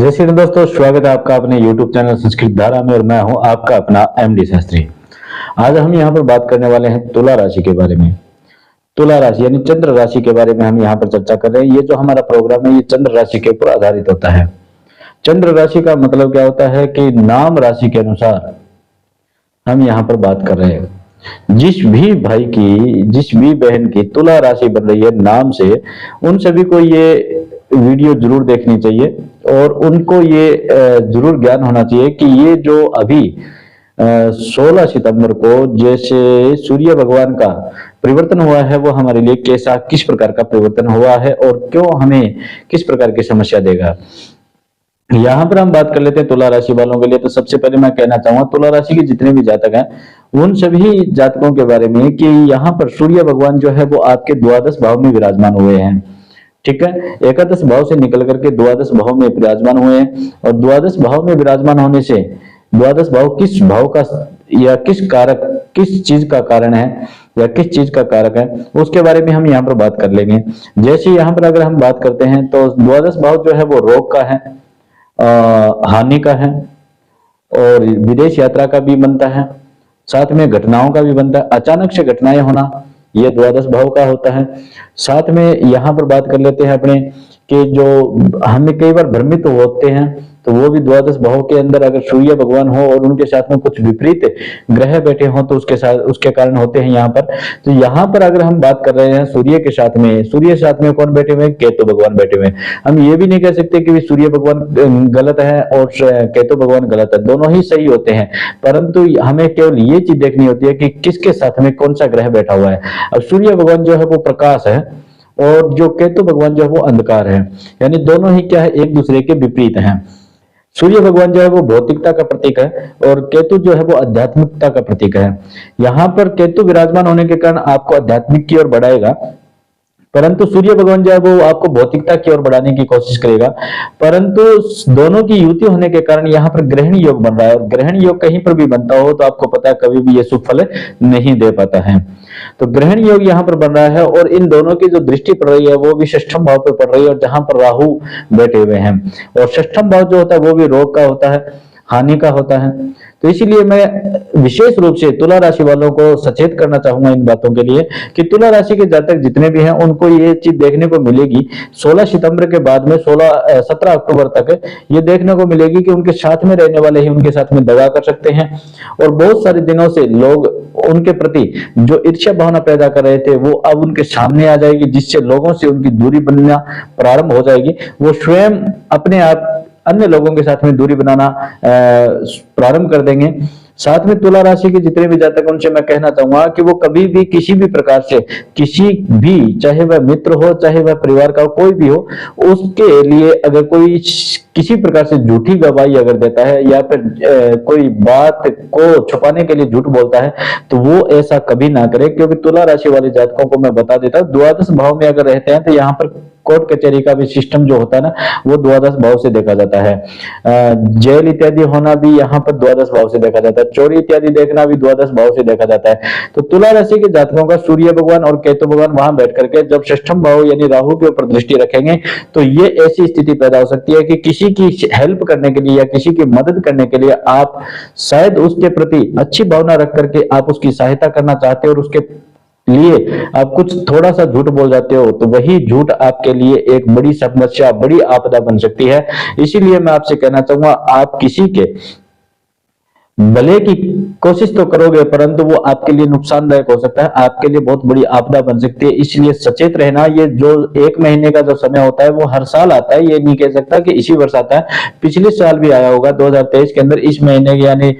जय श्री राम दोस्तों, स्वागत है आपका अपने YouTube चैनल संस्कृत धारा में और मैं हूं आपका अपना एमडी शास्त्री। आज हम यहां पर बात करने वाले हैं तुला राशि के बारे में। तुला राशि यानी चंद्र राशि के बारे में हम यहां पर चर्चा कर रहे हैं। ये जो हमारा प्रोग्राम है ये चंद्र राशि के ऊपर आधारित होता है। चंद्र राशि का मतलब क्या होता है कि नाम राशि के अनुसार हम यहाँ पर बात कर रहे हैं। जिस भी भाई की, जिस भी बहन की तुला राशि बन रही है नाम से, उन सभी को ये वीडियो जरूर देखनी चाहिए और उनको ये जरूर ज्ञान होना चाहिए कि ये जो अभी 16 सितंबर को जैसे सूर्य भगवान का परिवर्तन हुआ है वो हमारे लिए कैसा, किस प्रकार का परिवर्तन हुआ है और क्यों हमें किस प्रकार की समस्या देगा। यहाँ पर हम बात कर लेते हैं तुला राशि वालों के लिए। तो सबसे पहले मैं कहना चाहूंगा तुला राशि के जितने भी जातक हैं उन सभी जातकों के बारे में कि यहाँ पर सूर्य भगवान जो है वो आपके द्वादश भाव में विराजमान हुए हैं। ठीक है, एकादश भाव से निकल करके द्वादश भाव में विराजमान हुए हैं और द्वादश भाव में विराजमान होने से द्वादश भाव किस भाव का या किस कारक, किस चीज का कारण है या किस चीज का कारक है उसके बारे में हम यहाँ पर बात कर लेंगे। जैसे यहाँ पर अगर हम बात करते हैं तो द्वादश भाव जो है वो रोग का है, हानि का है और विदेश यात्रा का भी बनता है, साथ में घटनाओं का भी बनता है। अचानक से घटनाएं होना ये द्वादश भाव का होता है। साथ में यहाँ पर बात कर लेते हैं अपने कि जो हमें कई बार भ्रमित होते हैं तो वो भी द्वादश भाव के अंदर अगर सूर्य भगवान हो और उनके साथ में कुछ विपरीत ग्रह बैठे हों तो उसके साथ उसके कारण होते हैं यहाँ पर। तो यहाँ पर अगर हम बात कर रहे हैं सूर्य के साथ में, सूर्य के साथ में कौन बैठे हुए हैं? केतु भगवान बैठे हुए हैं। हम ये भी नहीं कह सकते कि सूर्य भगवान गलत है और केतु भगवान गलत है, दोनों ही सही होते हैं, परंतु हमें केवल ये चीज देखनी होती है कि किसके साथ में कौन सा ग्रह बैठा हुआ है। अब सूर्य भगवान जो है वो प्रकाश है और जो केतु भगवान जो है वो अंधकार है, यानी दोनों ही क्या है, एक दूसरे के विपरीत हैं। सूर्य भगवान जो है वो भौतिकता का प्रतीक है और केतु जो है वो आध्यात्मिकता का प्रतीक है। यहाँ पर केतु विराजमान होने के कारण आपको आध्यात्मिक की ओर बढ़ाएगा, परंतु सूर्य भगवान जो है वो आपको भौतिकता की ओर बढ़ाने की कोशिश करेगा। परंतु दोनों की युति होने के कारण यहाँ पर ग्रहण योग बन रहा है और ग्रहण योग कहीं पर भी बनता हो तो आपको पता है कभी भी ये सुफल नहीं दे पाता है। तो ग्रहण योग यहाँ पर बन रहा है और इन दोनों की जो दृष्टि पड़ रही है वो भी षष्ठम भाव पर पड़ रही है और जहां पर राहु बैठे हुए हैं और षष्ठम भाव जो होता है वो भी रोग का होता है, हानि का होता है। तो इसीलिए मैं विशेष रूप से तुला राशि वालों को सचेत करना चाहूंगा इन बातों के लिए कि तुला राशि के जातक जितने भी हैं उनको ये चीज देखने को मिलेगी 16 सितंबर के बाद में 17 अक्टूबर तक ये देखने को मिलेगी कि उनके साथ में रहने वाले ही उनके साथ में दगा कर सकते हैं और बहुत सारे दिनों से लोग उनके प्रति जो ईर्ष्या भावना पैदा कर रहे थे वो अब उनके सामने आ जाएगी, जिससे लोगों से उनकी दूरी बनना प्रारंभ हो जाएगी। वो स्वयं अपने आप अन्य लोगों के साथ में दूरी बनाना प्रारंभ कर देंगे। साथ में तुला राशि के जितने भी जातक उनसे मैं कहना चाहूंगा कि वो कभी भी किसी भी प्रकार से किसी भी, चाहे वह मित्र हो चाहे वह परिवार का कोई भी हो, उसके लिए अगर कोई किसी प्रकार से झूठी गवाही अगर देता है या फिर कोई बात को छुपाने के लिए झूठ बोलता है तो वो ऐसा कभी ना करे, क्योंकि तुला राशि वाले जातकों को मैं बता देता हूँ द्वादश भाव में अगर रहते हैं तो यहाँ पर कोर्ट कचहरी का भी सिस्टम जो होता है ना वो द्वादश भाव से देखा जाता है। जेल इत्यादि होना भी यहाँ पर द्वादश भाव से देखा जाता है, चोरी इत्यादि देखना भी द्वादश भाव से देखा जाता है। तो तुला राशि के जातकों का सूर्य भगवान और केतु भगवान वहां बैठ करके जब षष्ठम भाव यानी राहु के ऊपर दृष्टि रखेंगे तो ये ऐसी स्थिति पैदा हो सकती है कि किसी की हेल्प करने के लिए या किसी की मदद करने के लिए आप शायद उसके प्रति अच्छी भावना रख करके आप उसकी सहायता करना चाहते हो और उसके लिए आप कुछ थोड़ा सा झूठ बोल जाते हो तो वही झूठ आपके लिए एक बड़ी समस्या, बड़ी आपदा बन सकती है। इसीलिए मैं आपसे कहना चाहूंगा आप किसी के भले की कोशिश तो करोगे परंतु वो आपके लिए नुकसानदायक हो सकता है, आपके लिए बहुत बड़ी आपदा बन सकती है। इसलिए सचेत रहना। ये जो 1 महीने का जो समय होता है वो हर साल आता है, ये नहीं कह सकता कि इसी वर्ष आता है, पिछले साल भी आया होगा 2023 के अंदर इस महीने यानी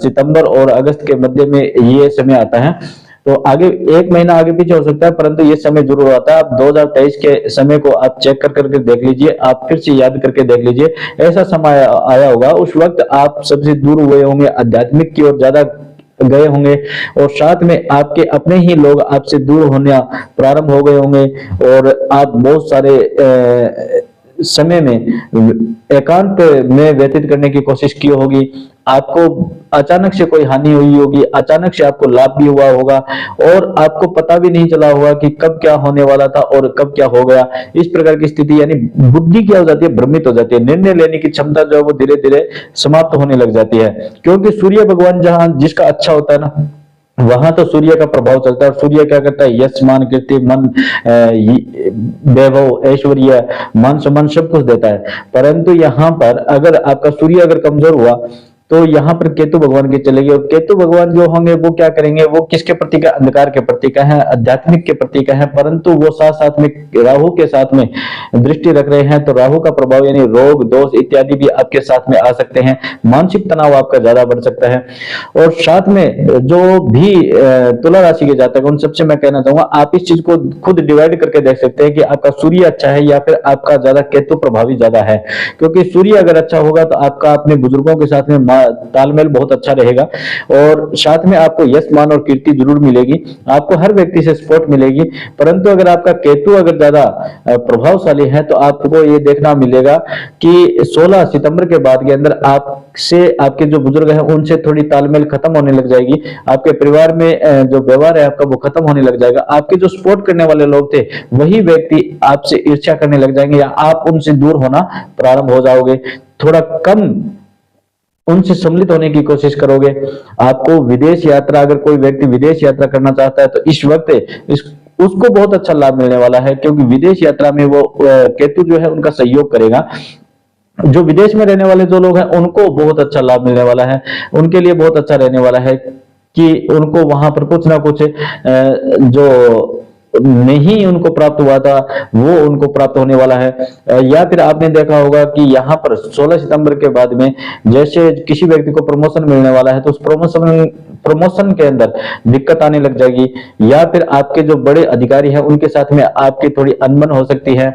सितंबर और अगस्त के मध्य में ये समय आता है। तो आगे 1 महीना आगे पीछे हो सकता है परंतु ये समय जरूर आता है। आप 2023 के समय को आप चेक कर करके देख लीजिए, आप फिर से याद करके देख लीजिए, ऐसा समय आया होगा उस वक्त आप सबसे दूर हुए होंगे, आध्यात्मिक की ओर ज्यादा गए होंगे और साथ में आपके अपने ही लोग आपसे दूर होना प्रारंभ हो गए होंगे और आप बहुत सारे समय में एकांत में व्यतीत करने की कोशिश की होगी, आपको अचानक से कोई हानि हुई होगी, अचानक से आपको लाभ भी हुआ होगा और आपको पता भी नहीं चला होगा कि कब क्या होने वाला था और कब क्या हो गया। इस प्रकार की स्थिति यानी बुद्धि क्या हो जाती है, भ्रमित हो जाती है, निर्णय लेने की क्षमता जो है वो धीरे धीरे समाप्त होने लग जाती है। क्योंकि सूर्य भगवान जहां जिसका अच्छा होता है ना, वहां तो सूर्य का प्रभाव चलता है और सूर्य क्या करता है, यश मान कीर्ति मन वैभव ऐश्वर्य मान सम्मान सब कुछ देता है। परंतु यहाँ पर अगर आपका सूर्य अगर कमजोर हुआ तो यहाँ पर केतु भगवान के चलेंगे और केतु भगवान जो होंगे वो क्या करेंगे, वो किसके प्रतीक है, अंधकार के प्रतीक है, आध्यात्मिक के प्रतीक है। परंतु वो साथ साथ में राहु के साथ में दृष्टि रख रहे हैं, तो राहु का प्रभाव यानी रोग दोष इत्यादि भी आपके साथ में आ सकते हैं, मानसिक तनाव आपका ज्यादा बढ़ सकता है। और साथ में जो भी तुला राशि के जातक उन सबसे मैं कहना चाहूंगा, आप इस चीज को खुद डिवाइड करके देख सकते हैं कि आपका सूर्य अच्छा है या फिर आपका ज्यादा केतु प्रभावी ज्यादा है। क्योंकि सूर्य अगर अच्छा होगा तो आपका अपने बुजुर्गों के साथ में तालमेल बहुत अच्छा रहेगा और साथ में आपको यश मान और कीर्ति जरूर मिलेगी, आपको हर व्यक्ति से सपोर्ट मिलेगी। परंतु अगर आपका केतु अगर ज्यादा प्रभावशाली है तो आपको ये देखना मिलेगा कि 16 सितंबर के बाद के अंदर आपसे आपके जो बुजुर्ग हैं उनसे थोड़ी तालमेल खत्म होने लग जाएगी, आपके परिवार में जो व्यवहार है आपका वो खत्म होने लग जाएगा। आपके जो सपोर्ट करने वाले लोग थे वही व्यक्ति आपसे ईर्ष्या करने लग जाएंगे या आप उनसे दूर होना प्रारंभ हो जाओगे, थोड़ा कम उनसे सम्मिलित होने की कोशिश करोगे। आपको विदेश यात्रा, अगर कोई व्यक्ति विदेश यात्रा करना चाहता है तो इस वक्त उसको बहुत अच्छा लाभ मिलने वाला है, क्योंकि विदेश यात्रा में वो केतु जो है उनका सहयोग करेगा। जो विदेश में रहने वाले जो लोग हैं उनको बहुत अच्छा लाभ मिलने वाला है, उनके लिए बहुत अच्छा रहने वाला है कि उनको वहां पर कुछ ना कुछ जो नहीं उनको प्राप्त हुआ था वो उनको प्राप्त होने वाला है। या फिर आपने देखा होगा कि यहाँ पर 16 सितंबर के बाद में जैसे किसी व्यक्ति को प्रमोशन मिलने वाला है तो उस प्रमोशन के अंदर दिक्कत आने लग जाएगी, या फिर आपके जो बड़े अधिकारी हैं उनके साथ में आपकी थोड़ी अनबन हो सकती है।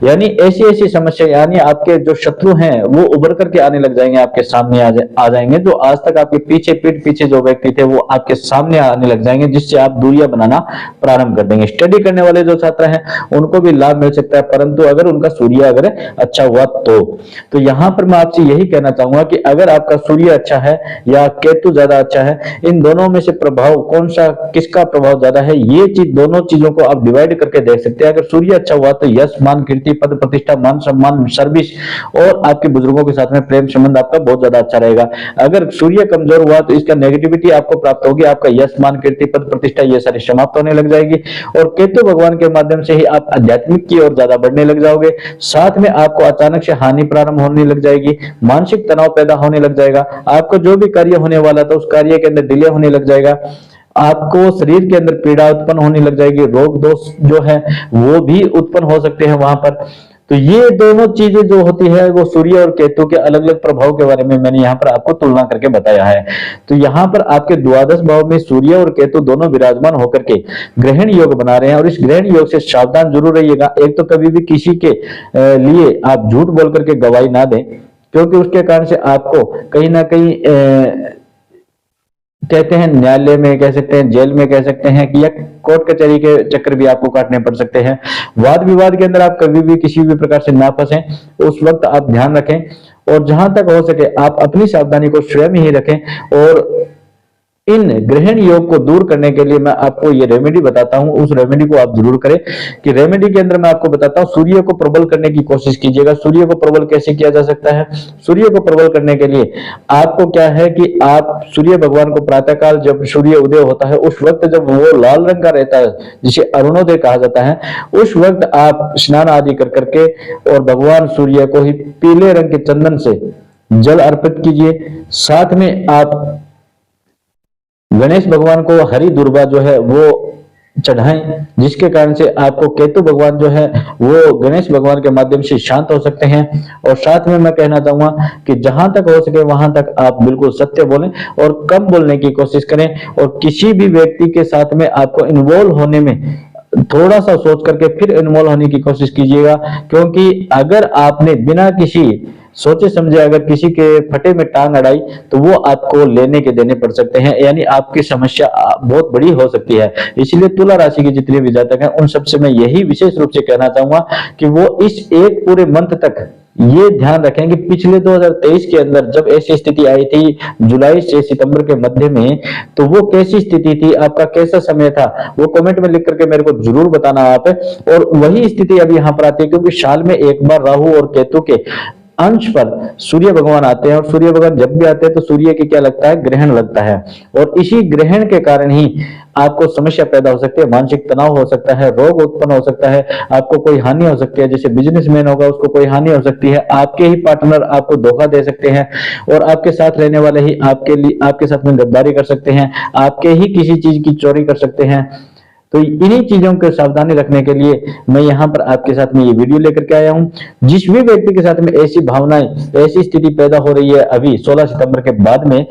यानी ऐसी ऐसी समस्या, यानी आपके जो शत्रु हैं वो उभर करके आने लग जाएंगे, आपके सामने आ जाएंगे। जो आज तक आपके पीछे पीठ पीछे जो व्यक्ति थे वो आपके सामने आने लग जाएंगे, जिससे आप दूरियां बनाना प्रारंभ कर देंगे। स्टडी करने वाले जो छात्र हैं उनको भी लाभ मिल सकता है, परंतु अगर उनका सूर्य अगर अच्छा हुआ तो यहाँ पर मैं आपसे यही कहना चाहूंगा कि अगर आपका सूर्य अच्छा है या केतु ज्यादा अच्छा है, इन दोनों में से प्रभाव कौन सा, किसका प्रभाव ज्यादा है, ये चीज दोनों चीजों को आप डिवाइड करके देख सकते हैं। अगर सूर्य अच्छा हुआ तो यश मान कीर्ति पद प्रतिष्ठा मान सम्मान सर्विस और आपके बुजुर्गों के साथ में प्रेम संबंध आपका बहुत ज्यादा अच्छा रहेगा। अगर सूर्य कमजोर हुआ तो इसका नेगेटिविटी आपको प्राप्त होगी, आपका यश मान कीर्ति पद प्रतिष्ठा ये सारी समाप्त होने लग जाएगी और केतु भगवान के माध्यम से ही आप आध्यात्मिक की ओर ज्यादा बढ़ने लग जाओगे। साथ में आपको अचानक से हानि प्रारंभ होने लग जाएगी, मानसिक तनाव पैदा होने लग जाएगा, आपको जो भी कार्य होने वाला था उस कार्य के अंदर डिले होने लग जाएगा, आपको शरीर के अंदर पीड़ा उत्पन्न होने लग जाएगी, रोग दोष जो है वो भी उत्पन्न हो सकते हैं वहां पर। तो ये दोनों चीजें जो होती है वो सूर्य और केतु के अलग अलग प्रभाव के बारे में मैंने यहाँ पर आपको तुलना करके बताया है। तो यहाँ पर आपके द्वादश भाव में सूर्य और केतु दोनों विराजमान होकर के ग्रहण योग बना रहे हैं और इस ग्रहण योग से सावधान जरूर रहिएगा। एक तो कभी भी किसी के लिए आप झूठ बोल करके गवाही ना दें, क्योंकि उसके कारण से आपको कहीं ना कहीं कहते हैं न्यायालय में कह सकते हैं, जेल में कह सकते हैं कि या कोर्ट कचहरी के चक्कर भी आपको काटने पड़ सकते हैं। वाद विवाद के अंदर आप कभी भी किसी भी प्रकार से ना फंसें, उस वक्त आप ध्यान रखें और जहां तक हो सके आप अपनी सावधानी को स्वयं ही रखें। और इन ग्रहण योग को दूर करने के लिए मैं आपको ये रेमेडी बताता हूं, उस रेमेडी को आप जरूर करें। कि रेमेडी के अंदर मैं आपको बताता हूं, सूर्य को प्रबल करने की कोशिश कीजिएगा। सूर्य को प्रबल कैसे किया जा सकता है? सूर्य को प्रबल करने के लिए आपको क्या है कि आप सूर्य भगवान को प्रातःकाल जब सूर्य उदय होता है उस वक्त जब वो लाल रंग का रहता है जिसे अरुणोदय कहा जाता है, उस वक्त आप स्नान आदि कर करके और भगवान सूर्य को ही पीले रंग के चंदन से जल अर्पित कीजिए। साथ में आप गणेश भगवान को हरी दुर्वा जो है वो चढ़ाएं, जिसके कारण से आपको केतु भगवान जो है वो गणेश भगवान के माध्यम से शांत हो सकते हैं। और साथ में मैं कहना चाहूंगा कि जहां तक हो सके वहां तक आप बिल्कुल सत्य बोलें और कम बोलने की कोशिश करें और किसी भी व्यक्ति के साथ में आपको इन्वॉल्व होने में थोड़ा सा सोच करके फिर इन्वॉल्व होने की कोशिश कीजिएगा। क्योंकि अगर आपने बिना किसी सोचे समझे अगर किसी के फटे में टांग अड़ाई तो वो आपको लेने के देने पड़ सकते हैं, यानी आपकी समस्या बहुत बड़ी हो सकती है। इसलिए तुला राशि के जितने भी जातक हैं उन सबसे मैं यही विशेष रूप से कहना चाहूंगा कि वो इस एक पूरे मंथ तक ये ध्यान रखें कि पिछले 2023 के अंदर जब ऐसी स्थिति आई थी जुलाई से सितंबर के मध्य में, तो वो कैसी स्थिति थी, आपका कैसा समय था, वो कमेंट में लिख करके मेरे को जरूर बताना आप। और वही स्थिति अब यहाँ पर आती है क्योंकि साल में एक बार राहु और केतु के अंश पर सूर्य भगवान आते हैं, और सूर्य भगवान जब भी आते हैं तो सूर्य के क्या लगता है, ग्रहण लगता है। और इसी ग्रहण के कारण ही आपको समस्या पैदा हो सकती है, मानसिक तनाव हो सकता है, रोग उत्पन्न हो सकता है, आपको कोई हानि हो सकती है। जैसे बिजनेसमैन होगा उसको कोई हानि हो सकती है, आपके ही पार्टनर आपको धोखा दे सकते हैं, और आपके साथ रहने वाले ही आपके लिए आपके साथ में गद्दारी कर सकते हैं, आपके ही किसी चीज की चोरी कर सकते हैं। तो इन्हीं चीजों को सावधानी रखने के लिए मैं यहाँ पर आपके साथ में ये वीडियो लेकर के आया हूँ। जिस भी व्यक्ति के साथ में ऐसी भावनाएं, ऐसी स्थिति पैदा हो रही है अभी 16 सितंबर के बाद में,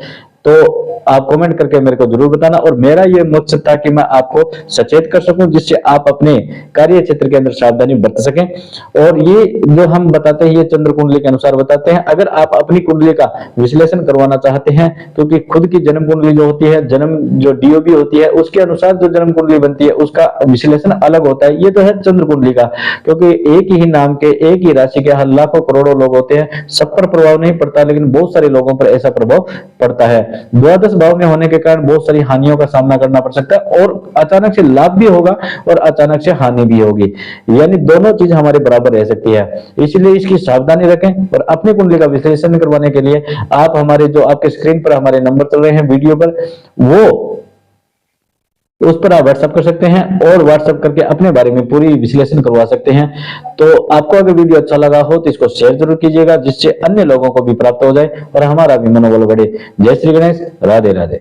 तो आप कमेंट करके मेरे को जरूर बताना। और मेरा ये मकसद था कि मैं आपको सचेत कर सकूं, जिससे आप अपने कार्य क्षेत्र के अंदर सावधानी बरत सकें। और ये जो हम बताते हैं ये चंद्र कुंडली के अनुसार बताते हैं। अगर आप अपनी कुंडली का विश्लेषण करवाना चाहते हैं, क्योंकि खुद की जन्म कुंडली जो होती है, जन्म जो डीओबी होती है उसके अनुसार जो जन्म कुंडली बनती है उसका विश्लेषण अलग होता है। ये तो है चंद्र कुंडली का, क्योंकि एक ही नाम के एक ही राशि के लाखों करोड़ों लोग होते हैं, सब पर प्रभाव नहीं पड़ता, लेकिन बहुत सारे लोगों पर ऐसा प्रभाव पड़ता है। द्वादश भाव में होने के कारण बहुत सारी हानियों का सामना करना पड़ सकता है, और अचानक से लाभ भी होगा और अचानक से हानि भी होगी, यानी दोनों चीज हमारे बराबर रह सकती है। इसलिए इसकी सावधानी रखें। और अपनी कुंडली का विश्लेषण करवाने के लिए आप हमारे जो आपके स्क्रीन पर हमारे नंबर चल रहे हैं वीडियो पर, वो उस पर आप व्हाट्सएप कर सकते हैं और व्हाट्सएप करके अपने बारे में पूरी विश्लेषण करवा सकते हैं। तो आपको अगर वीडियो अच्छा लगा हो तो इसको शेयर जरूर कीजिएगा, जिससे अन्य लोगों को भी प्राप्त हो जाए और हमारा भी मनोबल बढ़े। जय श्री गणेश, राधे राधे।